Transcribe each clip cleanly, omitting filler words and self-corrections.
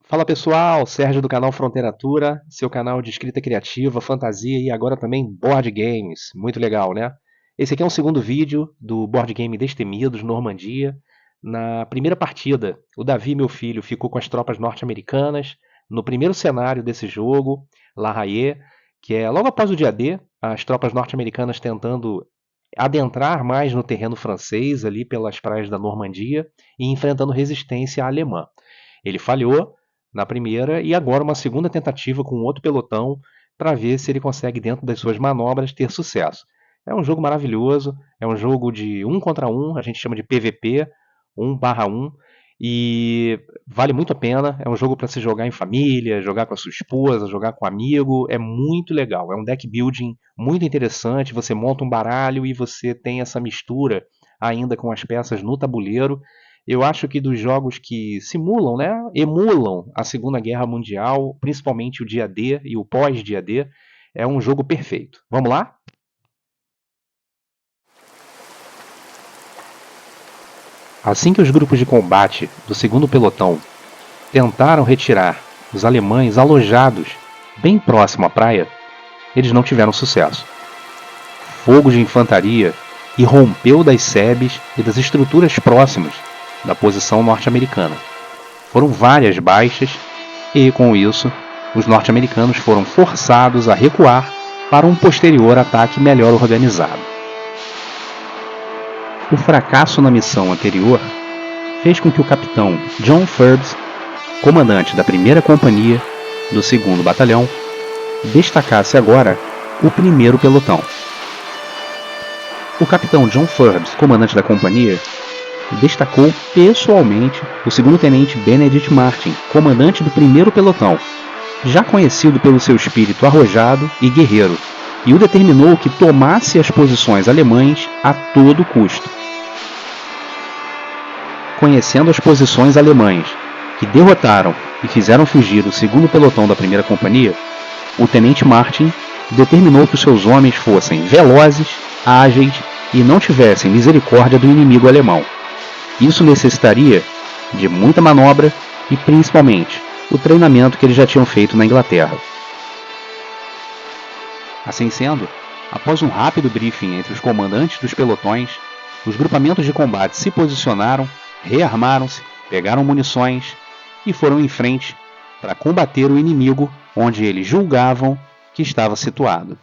Fala pessoal, Sérgio do canal Fronteiratura, seu canal de escrita criativa, fantasia e agora também board games. Muito legal, né? Esse aqui é um segundo vídeo do board game Destemidos, Normandia. Na primeira partida, o Davi, meu filho, ficou com as tropas norte-americanas. No primeiro cenário desse jogo, La Haye, que é logo após o dia D, as tropas norte-americanas tentando adentrar mais no terreno francês, ali pelas praias da Normandia, e enfrentando resistência alemã. Ele falhou na primeira e agora uma segunda tentativa com outro pelotão para ver se ele consegue, dentro das suas manobras, ter sucesso. É um jogo maravilhoso, é um jogo de 1 contra 1, a gente chama de PVP, 1/1, e vale muito a pena. É um jogo para se jogar em família, jogar com a sua esposa, jogar com um amigo, é muito legal. É um deck building muito interessante, você monta um baralho e você tem essa mistura ainda com as peças no tabuleiro. Eu acho que dos jogos que simulam, né, emulam a Segunda Guerra Mundial, principalmente o dia D e o pós-dia D, é um jogo perfeito. Vamos lá? Assim que os grupos de combate do segundo pelotão tentaram retirar os alemães alojados bem próximo à praia, eles não tiveram sucesso. Fogo de infantaria irrompeu das sebes e das estruturas próximas da posição norte-americana. Foram várias baixas e, com isso, os norte-americanos foram forçados a recuar para um posterior ataque melhor organizado. O fracasso na missão anterior fez com que o capitão John Forbes, comandante da 1ª Companhia do 2º Batalhão, destacasse agora o 1º pelotão. O capitão John Forbes, comandante da companhia, destacou pessoalmente o 2º tenente Benedict Martin, comandante do 1º pelotão, já conhecido pelo seu espírito arrojado e guerreiro, e o determinou que tomasse as posições alemãs a todo custo. Conhecendo as posições alemãs, que derrotaram e fizeram fugir o 2º pelotão da 1ª Companhia, o tenente Martin determinou que os seus homens fossem velozes, ágeis e não tivessem misericórdia do inimigo alemão. Isso necessitaria de muita manobra e, principalmente, o treinamento que eles já tinham feito na Inglaterra. Assim sendo, após um rápido briefing entre os comandantes dos pelotões, os grupamentos de combate se posicionaram, rearmaram-se, pegaram munições e foram em frente para combater o inimigo onde eles julgavam que estava situado.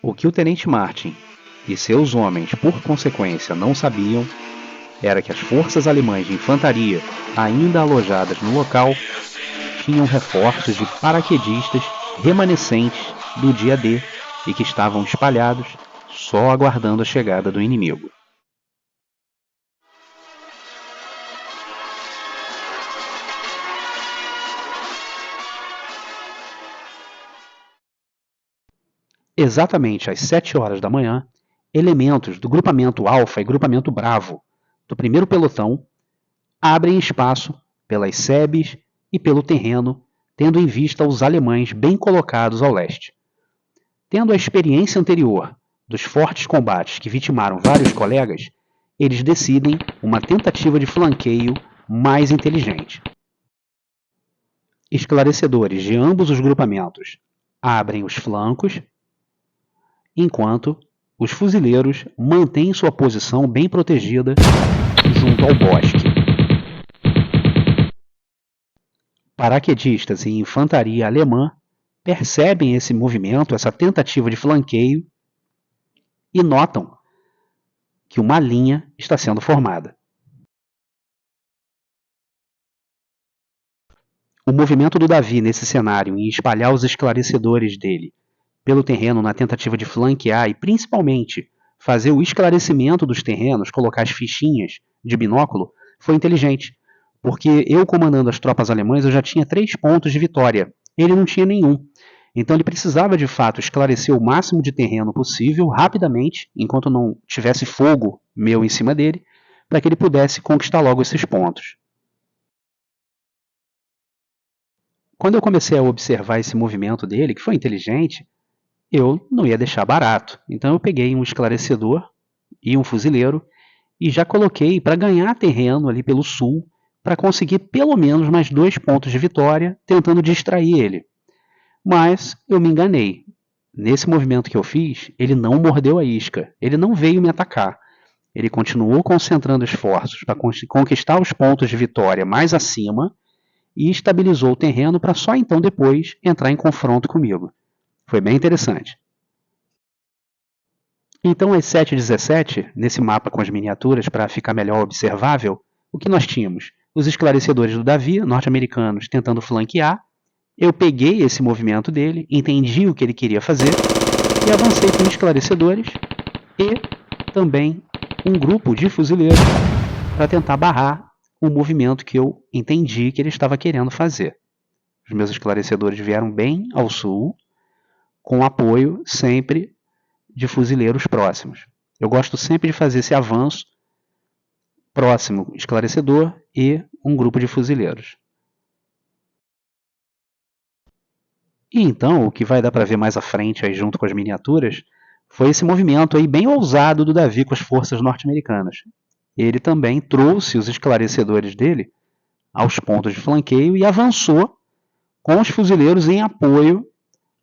O que o tenente Martin e seus homens, por consequência, não sabiam era que as forças alemãs de infantaria, ainda alojadas no local, tinham reforços de paraquedistas remanescentes do dia D e que estavam espalhados só aguardando a chegada do inimigo. Exatamente às 7 horas da manhã, elementos do grupamento Alfa e grupamento Bravo do 1º pelotão abrem espaço pelas sebes e pelo terreno, tendo em vista os alemães bem colocados ao leste. Tendo a experiência anterior dos fortes combates que vitimaram vários colegas, eles decidem uma tentativa de flanqueio mais inteligente. Esclarecedores de ambos os grupamentos abrem os flancos, enquanto os fuzileiros mantêm sua posição bem protegida junto ao bosque. Paraquedistas e infantaria alemã percebem esse movimento, essa tentativa de flanqueio, e notam que uma linha está sendo formada. O movimento do Davi nesse cenário em espalhar os esclarecedores dele pelo terreno na tentativa de flanquear e principalmente fazer o esclarecimento dos terrenos, colocar as fichinhas de binóculo, foi inteligente, porque eu comandando as tropas alemãs eu já tinha 3 pontos de vitória, ele não tinha nenhum. Então ele precisava de fato esclarecer o máximo de terreno possível rapidamente, enquanto não tivesse fogo meu em cima dele, para que ele pudesse conquistar logo esses pontos. Quando eu comecei a observar esse movimento dele, que foi inteligente, eu não ia deixar barato. Então eu peguei um esclarecedor e um fuzileiro e já coloquei para ganhar terreno ali pelo sul, para conseguir pelo menos mais 2 pontos de vitória, tentando distrair ele. Mas eu me enganei. Nesse movimento que eu fiz, ele não mordeu a isca, ele não veio me atacar. Ele continuou concentrando esforços para conquistar os pontos de vitória mais acima e estabilizou o terreno para só então depois entrar em confronto comigo. Foi bem interessante. Então, às 7h17, nesse mapa com as miniaturas para ficar melhor observável, o que nós tínhamos? Os esclarecedores do Davi, norte-americanos, tentando flanquear. Eu peguei esse movimento dele, entendi o que ele queria fazer e avancei com esclarecedores e também um grupo de fuzileiros para tentar barrar o movimento que eu entendi que ele estava querendo fazer. Os meus esclarecedores vieram bem ao sul, com apoio sempre de fuzileiros próximos. Eu gosto sempre de fazer esse avanço próximo, esclarecedor e um grupo de fuzileiros. E então, o que vai dar para ver mais à frente, aí, junto com as miniaturas, foi esse movimento aí bem ousado do Davi com as forças norte-americanas. Ele também trouxe os esclarecedores dele aos pontos de flanqueio e avançou com os fuzileiros em apoio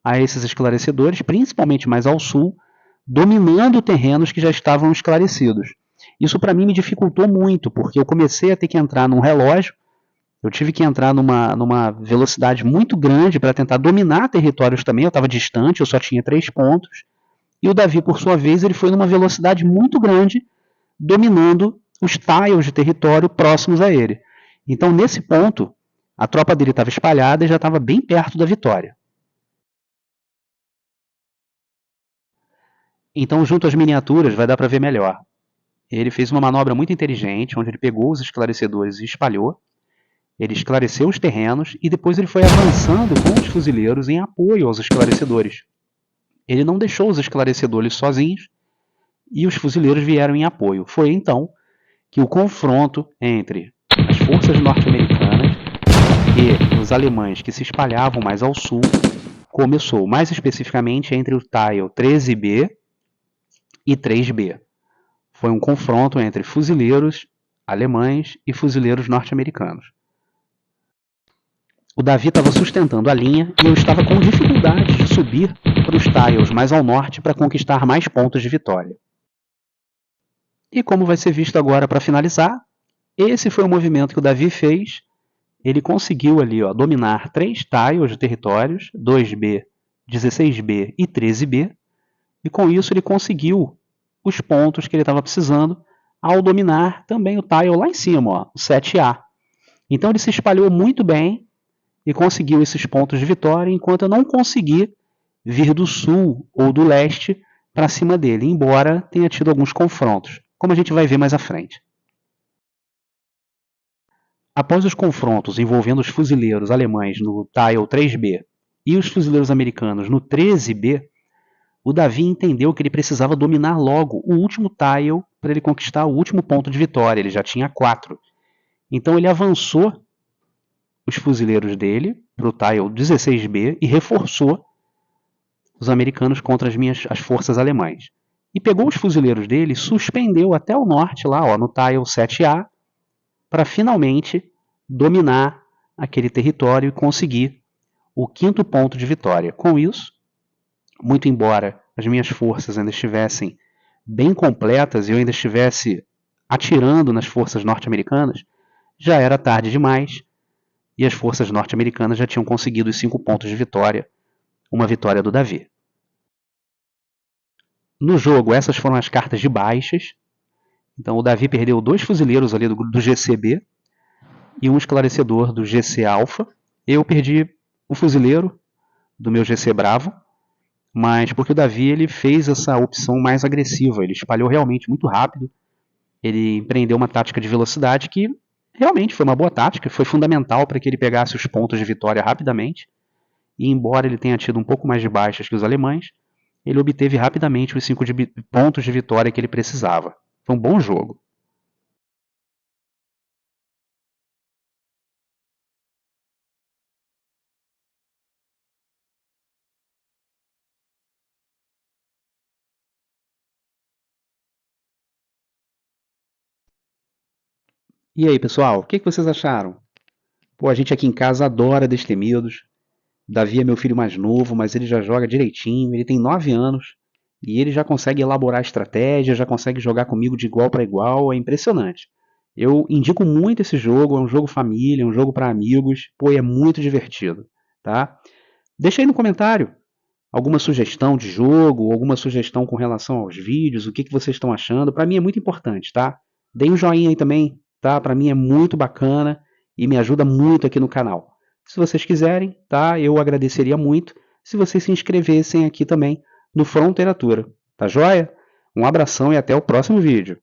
a esses esclarecedores, principalmente mais ao sul, dominando terrenos que já estavam esclarecidos. Isso para mim me dificultou muito, porque eu comecei a ter que entrar num relógio, eu tive que entrar numa velocidade muito grande para tentar dominar territórios também, eu estava distante, eu só tinha 3 pontos, e o Davi, por sua vez, ele foi numa velocidade muito grande, dominando os tiles de território próximos a ele. Então, nesse ponto, a tropa dele estava espalhada e já estava bem perto da vitória. Então, junto às miniaturas, vai dar para ver melhor. Ele fez uma manobra muito inteligente, onde ele pegou os esclarecedores e espalhou. Ele esclareceu os terrenos e depois ele foi avançando com os fuzileiros em apoio aos esclarecedores. Ele não deixou os esclarecedores sozinhos e os fuzileiros vieram em apoio. Foi então que o confronto entre as forças norte-americanas e os alemães que se espalhavam mais ao sul começou, mais especificamente entre o Tile 13B e 3B. Foi um confronto entre fuzileiros alemães e fuzileiros norte-americanos. O Davi estava sustentando a linha e eu estava com dificuldade de subir para os tiles mais ao norte para conquistar mais pontos de vitória. E como vai ser visto agora para finalizar, esse foi o movimento que o Davi fez. Ele conseguiu ali dominar 3 tiles de territórios, 2B, 16B e 13B, e com isso ele conseguiu os pontos que ele estava precisando ao dominar também o tile lá em cima, o 7A. Então ele se espalhou muito bem e conseguiu esses pontos de vitória, enquanto eu não consegui vir do sul ou do leste para cima dele, embora tenha tido alguns confrontos, como a gente vai ver mais à frente. Após os confrontos envolvendo os fuzileiros alemães no Tile 3B e os fuzileiros americanos no 13B, o Davi entendeu que ele precisava dominar logo o último tile para ele conquistar o último ponto de vitória. Ele já tinha 4. Então ele avançou os fuzileiros dele para o tile 16B e reforçou os americanos contra as forças alemãs. E pegou os fuzileiros dele e suspendeu até o norte, lá no tile 7A, para finalmente dominar aquele território e conseguir o 5º ponto de vitória. Com isso, muito embora as minhas forças ainda estivessem bem completas e eu ainda estivesse atirando nas forças norte-americanas, já era tarde demais e as forças norte-americanas já tinham conseguido os 5 pontos de vitória, uma vitória do Davi. No jogo, essas foram as cartas de baixas. Então o Davi perdeu 2 fuzileiros ali do GCB e um esclarecedor do GC Alpha. Eu perdi o fuzileiro do meu GC Bravo, mas porque o Davi ele fez essa opção mais agressiva, ele espalhou realmente muito rápido, ele empreendeu uma tática de velocidade que realmente foi uma boa tática, foi fundamental para que ele pegasse os pontos de vitória rapidamente, e embora ele tenha tido um pouco mais de baixas que os alemães, ele obteve rapidamente os 5 pontos de vitória que ele precisava. Foi um bom jogo. E aí, pessoal, o que vocês acharam? Pô, a gente aqui em casa adora Destemidos. Davi é meu filho mais novo, mas ele já joga direitinho, ele tem 9 anos e ele já consegue elaborar estratégia, já consegue jogar comigo de igual para igual, é impressionante. Eu indico muito esse jogo, é um jogo família, é um jogo para amigos, pô, é muito divertido, tá? Deixa aí no comentário alguma sugestão de jogo, alguma sugestão com relação aos vídeos, o que vocês estão achando. Para mim é muito importante, tá? Deem um joinha aí também, tá? Para mim é muito bacana e me ajuda muito aqui no canal. Se vocês quiserem, tá? Eu agradeceria muito se vocês se inscrevessem aqui também no Fronteratura. Tá joia? Um abração e até o próximo vídeo.